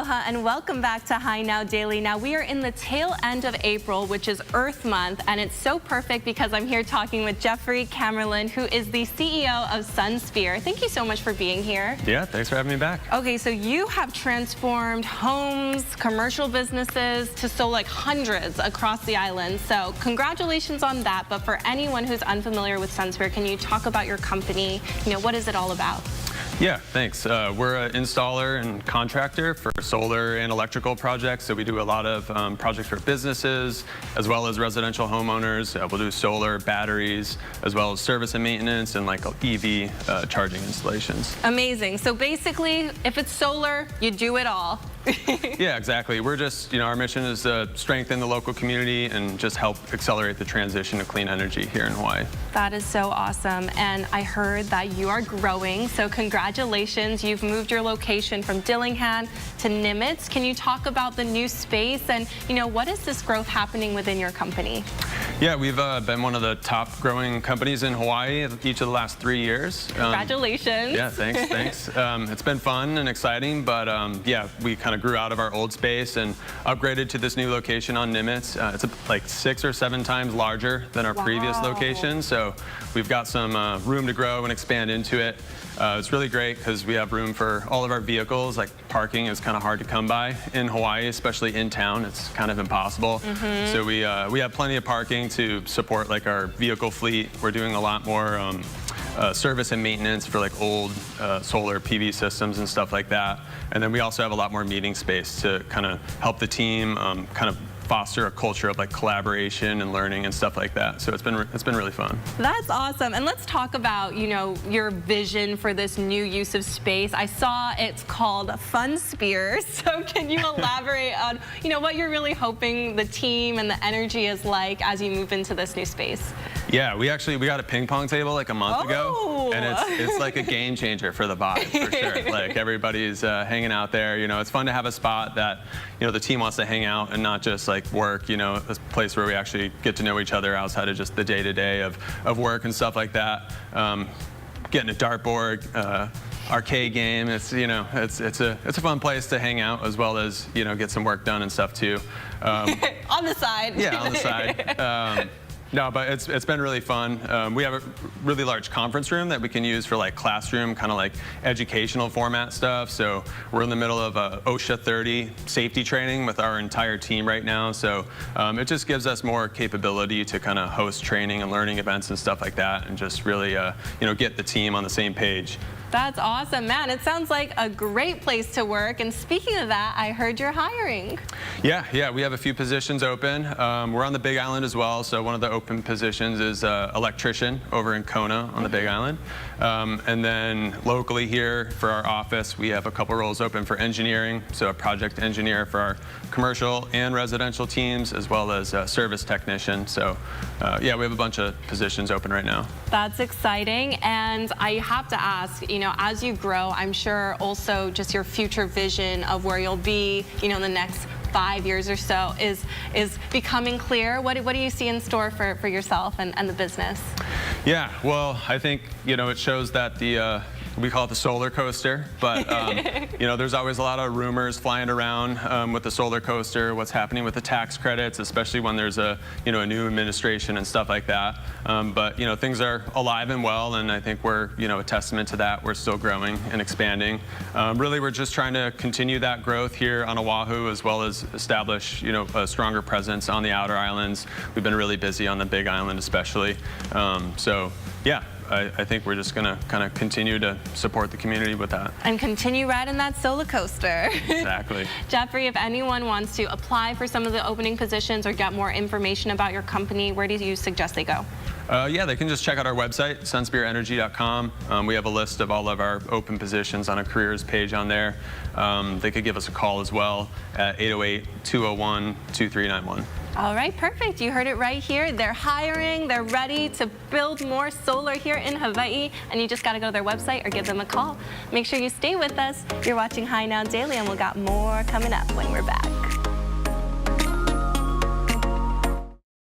Aloha and welcome back to High Now Daily. Now we are in the tail end of April, which is Earth Month, and it's so perfect because I'm here talking with Jeffrey Camerlin, who is the CEO of Sunspear. Thank you so much for being here. Yeah, thanks for having me back. Okay, so you have transformed homes, commercial businesses to solar hundreds across the island. So congratulations on that. But for anyone who's unfamiliar with Sunspear, can you talk about your company? What is it all about? Yeah, thanks. We're an installer and contractor for solar and electrical projects. So we do a lot of projects for businesses as well as residential homeowners. We'll do solar, batteries, as well as service and maintenance and like EV charging installations. Amazing. So basically, if it's solar, you do it all. Yeah, exactly. We're just, our mission is to strengthen the local community and just help accelerate the transition to clean energy here in Hawaii. That is so awesome. And I heard that you are growing, so congratulations. You've moved your location from Dillingham to Nimitz. Can you talk about the new space and, what is this growth happening within your company? Yeah, we've been one of the top growing companies in Hawaii each of the last 3 years. Congratulations. Yeah, thanks. It's been fun and exciting, but yeah, we kind of grew out of our old space and upgraded to this new location on Nimitz. It's like 6 or 7 times larger than our previous location, so we've got some room to grow and expand into it. It's really great because we have room for all of our vehicles. Like parking is kind of hard to come by in Hawaii, especially in town. It's kind of impossible. So we have plenty of parking to support like our vehicle fleet. We're doing a lot more service and maintenance for like old solar PV systems and stuff like that. And then we also have a lot more meeting space to kind of help the team kind of foster a culture of like collaboration and learning and stuff like that. So it's been really fun. That's awesome. And let's talk about, your vision for this new use of space. I saw it's called Sunspear. So can you elaborate on, what you're really hoping the team and the energy is like as you move into this new space? Yeah, we got a ping pong table like a month ago, and it's like a game changer for the vibe, for sure. Like everybody's hanging out there. It's fun to have a spot that the team wants to hang out and not just like work. A place where we actually get to know each other outside of just the day-to-day of work and stuff like that. Getting a dartboard, arcade game. It's it's a fun place to hang out as well as get some work done and stuff too. On the side. Yeah, on the side. No, but it's been really fun. We have a really large conference room that we can use for like classroom, kind of like educational format stuff. So we're in the middle of a OSHA 30 safety training with our entire team right now. So it just gives us more capability to kind of host training and learning events and stuff like that, and just really get the team on the same page. That's awesome, man. It sounds like a great place to work. And speaking of that, I heard you're hiring. Yeah, we have a few positions open. We're on the Big Island as well, so one of the open positions is electrician over in Kona on the Big Island. And then locally here for our office, we have a couple roles open for engineering, so a project engineer for our commercial and residential teams, as well as a service technician. So yeah, we have a bunch of positions open right now. That's exciting. And I have to ask, as you grow, I'm sure also just your future vision of where you'll be, in the next 5 years or so is becoming clear. What do you see in store for yourself and the business? Yeah, well, I think, it shows that we call it the solar coaster, but there's always a lot of rumors flying around with the solar coaster, what's happening with the tax credits, especially when there's a new administration and stuff like that. But things are alive and well, and I think we're a testament to that. We're still growing and expanding. Really, we're just trying to continue that growth here on Oahu, as well as establish a stronger presence on the outer islands. We've been really busy on the Big Island, especially. So yeah. I think we're just going to kind of continue to support the community with that. And continue riding that solar coaster. Exactly. Jeffrey, if anyone wants to apply for some of the opening positions or get more information about your company, where do you suggest they go? Yeah, they can just check out our website, sunspearenergy.com. We have a list of all of our open positions on a careers page on there. They could give us a call as well at 808-201-2391. All right, perfect. You heard it right here. They're hiring. They're ready to build more solar here in Hawaii, and you just got to go to their website or give them a call. Make sure you stay with us. You're watching High Now Daily, and we've got more coming up when we're back.